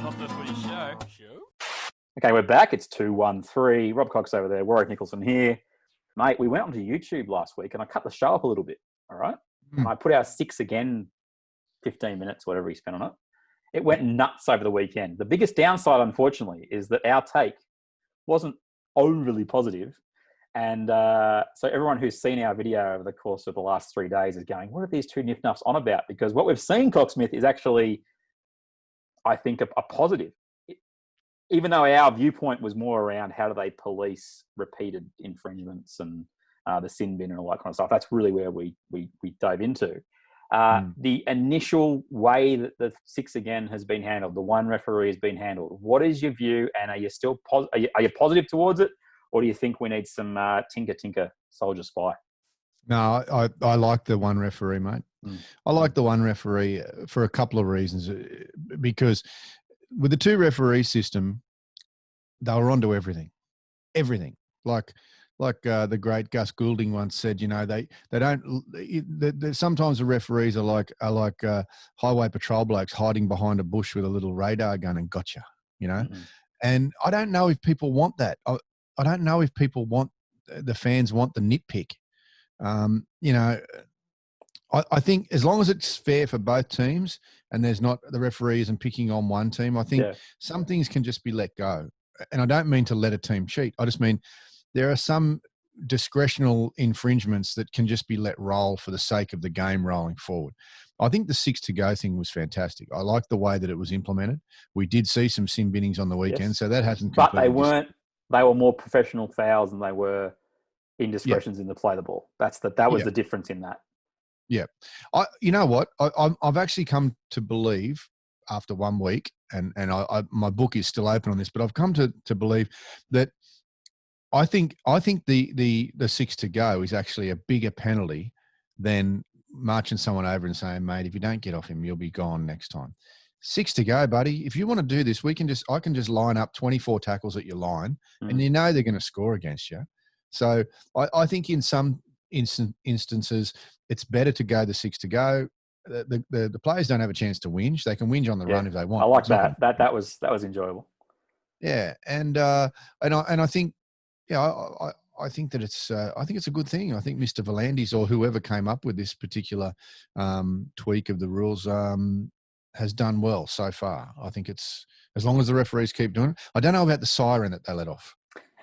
Not the Footy Show. Okay, we're back. It's 2-1-3. Rob Cox over there. Warrick Nicolson here. Mate, we went onto YouTube last week and I cut the show up a little bit, all right? And I put our 6 again, 15 minutes, whatever he spent on it. It went nuts over the weekend. The biggest downside, unfortunately, is that our take wasn't overly positive. And so everyone who's seen our video over the course of the last 3 days is going, what are these two niff-nuffs on about? Because what we've seen, Cocksmith, is actually, I think, a positive. Even though our viewpoint was more around how do they police repeated infringements and the sin bin and all that kind of stuff, that's really where we dove into. The initial way that the 6 again has been handled, the one referee has been handled. What is your view, and are you still are you positive towards it, or do you think we need some tinker soldier spy? No, I like the one referee, mate. I like the one referee for a couple of reasons. Because with the 2 referee system, they were onto everything. Like the great Gus Goulding once said, you know, they don't. Sometimes the referees are like highway patrol blokes hiding behind a bush with a little radar gun and gotcha, you know. And I don't know if people want that. I don't know if people want the fans want the nitpick. You know, I think as long as it's fair for both teams and there's not the referee isn't picking on one team, I think some things can just be let go. And I don't mean to let a team cheat. I just mean there are some discretional infringements that can just be let roll for the sake of the game rolling forward. I think the 6 to go thing was fantastic. I like the way that it was implemented. We did see some sin binnings on the weekend, so that hasn't. But they weren't. They were more professional fouls than they were indiscretions in the play the ball. That was the difference in that. Yeah. You know what? I've actually come to believe after 1 week, and my book is still open on this, but I've come to believe that I think the 6 to go is actually a bigger penalty than marching someone over and saying, mate, if you don't get off him, you'll be gone next time. 6 to go, buddy. If you want to do this, I can just line up 24 tackles at your line, and you know they're going to score against you. So I think in some instances, it's better to go the 6 to go. The players don't have a chance to whinge. They can whinge on the run if they want. I like that. That was enjoyable. Yeah, and I think, I think that it's a good thing. I think Mr. Volandis or whoever came up with this particular tweak of the rules has done well so far. I think it's as long as the referees keep doing it. I don't know about the siren that they let off.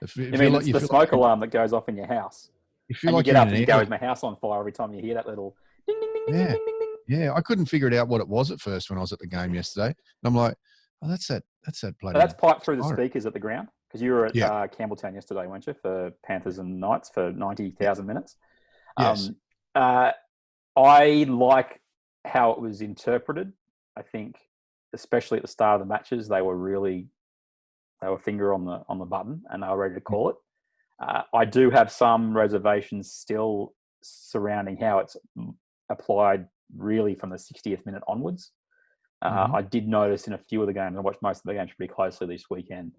It's the smoke alarm that goes off in your house. You feel and you get up and you go, is my house on fire every time you hear that little ding, ding, ding, ding, ding, ding, ding. Yeah, I couldn't figure it out what it was at first when I was at the game yesterday. And I'm like, oh, that's that bloody... That's piped through the speakers at the ground? Because you were at Campbelltown yesterday, weren't you, for Panthers and Knights for 90,000 minutes? Yes. I like how it was interpreted. I think, especially at the start of the matches, they were finger on the button and they were ready to call it. I do have some reservations still surrounding how it's applied really from the 60th minute onwards. I did notice in a few of the games, I watched most of the games pretty closely this weekend,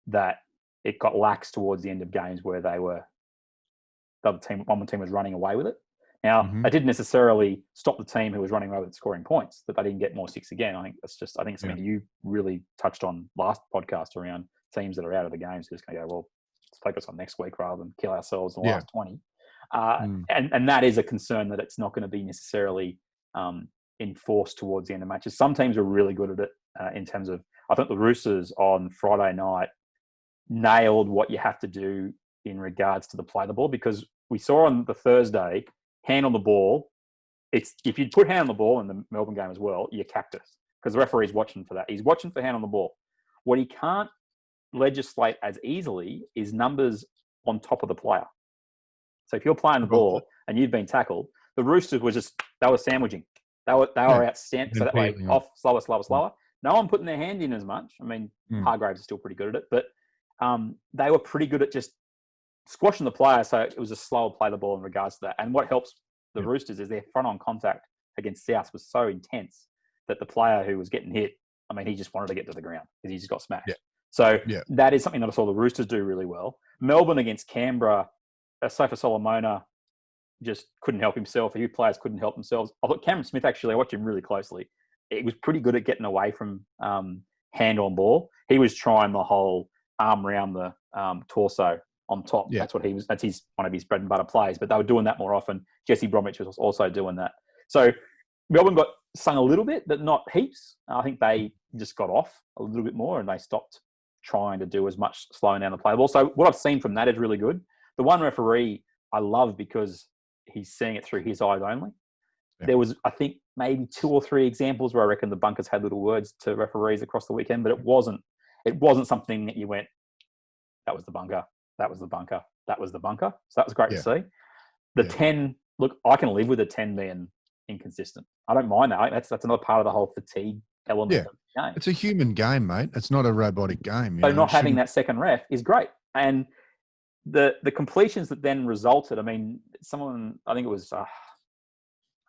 that it got lax towards the end of games where one team was running away with it. Now, they didn't necessarily stop the team who was running away with it scoring points, but they didn't get more 6 again. I think it's something you really touched on last podcast around teams that are out of the games who's going to go, well, let's focus on next week rather than kill ourselves in the last 20. And that is a concern that it's not going to be necessarily enforced towards the end of matches. Some teams are really good at it in terms of, I think the Roosters on Friday night nailed what you have to do in regards to the play the ball, because we saw on the Thursday, hand on the ball. If you'd put hand on the ball in the Melbourne game as well, you're cactus, because the referee's watching for that. He's watching for hand on the ball. What he can't legislate as easily is numbers on top of the player. So if you're playing the ball and you've been tackled, the Roosters they were sandwiching. They were outstanding. So that way, off, slower. No one putting their hand in as much. I mean, Hargraves is still pretty good at it, but they were pretty good at just squashing the player. So it was a slower play the ball in regards to that. And what helps the Roosters is their front on contact against South was so intense that the player who was getting hit, I mean, he just wanted to get to the ground because he just got smashed. So that is something that I saw the Roosters do really well. Melbourne against Canberra, Sofa Solomona just couldn't help himself. A few players couldn't help themselves. I thought Cameron Smith, actually, I watched him really closely. it was pretty good at getting away from hand on ball. He was trying the whole arm around the torso on top. Yeah. That's one of his bread and butter plays. But they were doing that more often. Jesse Bromwich was also doing that. So Melbourne got sung a little bit, but not heaps. I think they just got off a little bit more and they stopped trying to do as much slowing down the play ball. So what I've seen from that is really good. The one referee I love because he's seeing it through his eyes only. Yeah. There was, I think, maybe 2 or 3 examples where I reckon the bunkers had little words to referees across the weekend, but it wasn't something that you went, that was the bunker, that was the bunker, that was the bunker. So that was great to see. The 10, look, I can live with a 10 being inconsistent. I don't mind that. That's another part of the whole fatigue element of the game. It's a human game, mate. It's not a robotic game. So not having that second ref is great. And the completions that then resulted, I mean, I think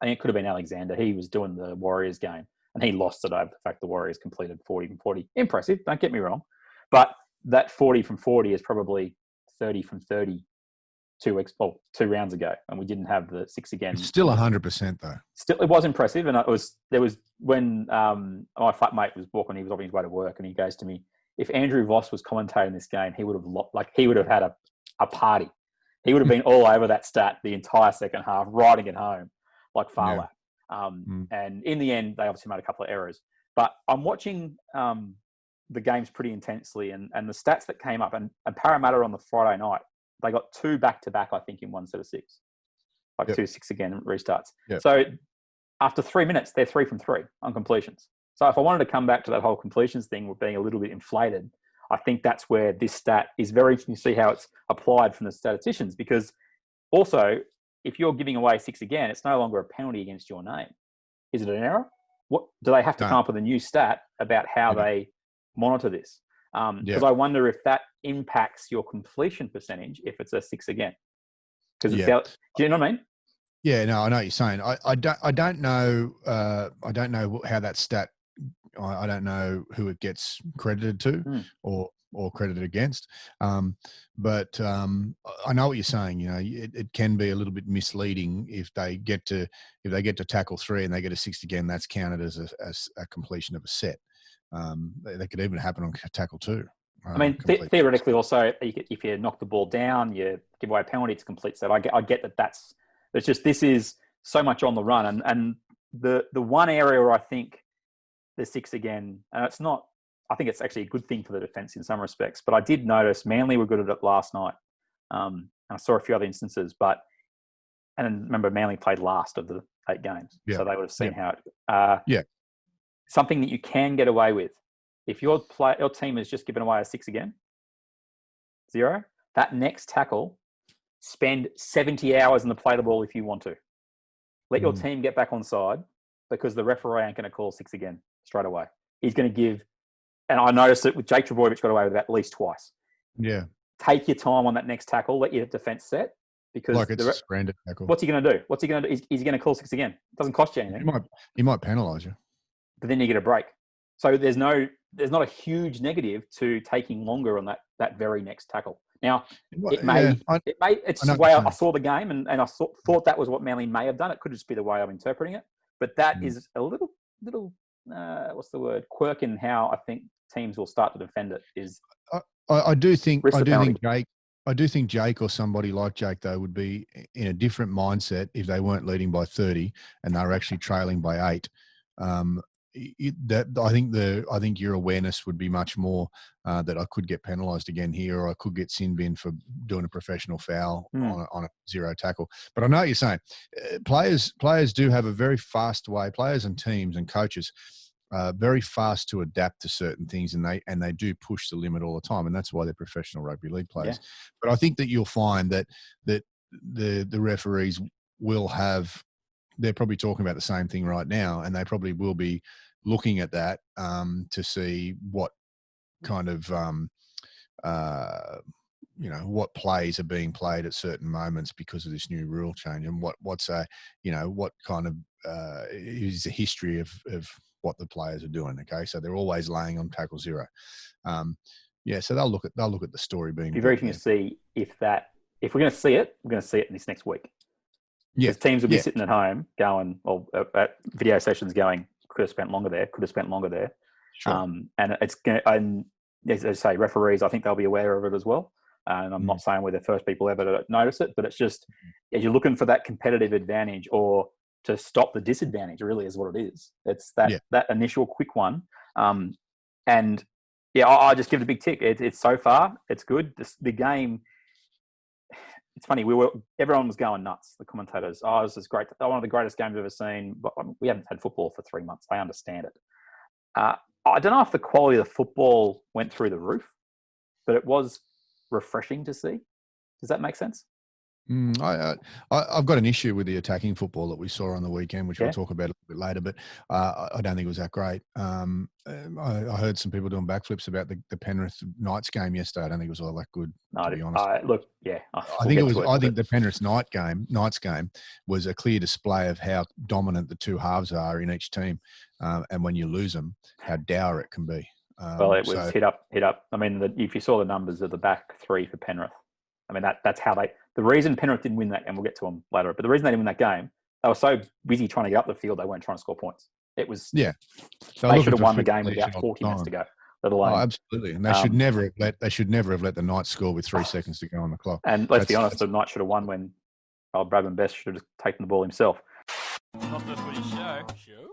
it could have been Alexander. He was doing the Warriors game and he lost it over the fact the Warriors completed 40 from 40. Impressive, don't get me wrong. But that 40 from 40 is probably 30 from 30 2 rounds ago, and we didn't have the 6 again. It's still 100% though. Still, it was impressive, and there was when my flatmate was walking, he was on his way to work, and he goes to me, "If Andrew Voss was commentating this game, he would have had a party. He would have been all over that stat the entire second half, riding it home like Farlap." And in the end, they obviously made a couple of errors. But I'm watching the games pretty intensely, and the stats that came up, and Parramatta on the Friday night. They got 2 back-to-back, I think, in one set of 6. 2 6 again restarts. Yep. So after 3 minutes, they're 3 from 3 on completions. So if I wanted to come back to that whole completions thing with being a little bit inflated, I think that's where this stat is very interesting to see how it's applied from the statisticians. Because also, if you're giving away 6 again, it's no longer a penalty against your name. Is it an error? What do they have to come up with a new stat about how they monitor this? Because I wonder if that impacts your completion percentage if it's a 6 again. Because do you know what I mean? Yeah, no, I know what you're saying. I don't know. I don't know how that stat. I don't know who it gets credited to or credited against. But I know what you're saying. You know, it can be a little bit misleading if they get to tackle 3 and they get a 6 again. That's counted as a completion of a set. That could even happen on tackle 2. I mean, theoretically, also, if you knock the ball down, you give away a penalty, it's a complete set. I get that. It's just this is so much on the run, and the one area where I think the 6 again, and it's not. I think it's actually a good thing for the defence in some respects. But I did notice Manly were good at it last night, and I saw a few other instances. And remember, Manly played last of the 8 games, so they would have seen how it. Something that you can get away with. If your team has just given away a 6 again, 0, that next tackle, spend 70 hours in the play the ball if you want to. Let your team get back on side because the referee ain't going to call 6 again straight away. He's going to give, and I noticed it with Jake Trbojevic got away with that at least twice. Yeah. Take your time on that next tackle. Let your defence set. Because like it's a branded tackle. What's he going to do? Is he going to call 6 again? It doesn't cost you anything. He might penalise you. But then you get a break. So there's not a huge negative to taking longer on that very next tackle. Now, it's the way I saw the game and I thought that was what Manly may have done. It could just be the way I'm interpreting it. But that is a little what's the word? Quirk in how I think teams will start to defend it is. I do think Jake or somebody like Jake though would be in a different mindset if they weren't leading by 30 and they were actually trailing by 8. I think your awareness would be much more that I could get penalised again here, or I could get sin bin for doing a professional foul on a 0 tackle. But I know what you're saying. Players do have a very fast way. Players and teams and coaches very fast to adapt to certain things, and they do push the limit all the time, and that's why they're professional rugby league players. Yeah. But I think that you'll find that the referees will have. They're probably talking about the same thing right now, and they probably will be looking at that to see what kind of what plays are being played at certain moments because of this new rule change, and what kind of is the history of what the players are doing. Okay, so they're always laying on tackle 0. So they'll look at the story being. It'd be very interesting to see if we're going to see it. We're going to see it in this next week. Because teams will be sitting at home going, or at video sessions going, could have spent longer there. Sure. And it's and as I say, referees, I think they'll be aware of it as well. And I'm not saying we're the first people ever to notice it, but it's just as you're looking for that competitive advantage or to stop the disadvantage, really is what it is. It's that initial quick one. And yeah, I just give it a big tick. It's so far, it's good. The game, it's funny. Everyone was going nuts. The commentators, this is great. One of the greatest games I've ever seen. But we haven't had football for 3 months. I understand it. I don't know if the quality of the football went through the roof, but it was refreshing to see. Does that make sense? I've got an issue with the attacking football that we saw on the weekend, which we'll talk about a little bit later, but I don't think it was that great. I heard some people doing backflips about the Penrith Knights game yesterday. I don't think it was all that good, to be honest. I think the Penrith Knights game was a clear display of how dominant the two halves are in each team, and when you lose them, how dour it can be. It was hit up. I mean, if you saw the numbers of the back three for Penrith, I mean, that's how the reason Penrith didn't win that, and we'll get to them later, but the reason they didn't win that game, they were so busy trying to get up the field, they weren't trying to score points. It was, they should have won the game with about 40 minutes to go, let alone. Oh, absolutely. And they should never have let the Knights score with 3 seconds to go on the clock. And let's be honest, the Knights should have won when Bradman Best should have taken the ball himself. Not the Footy show.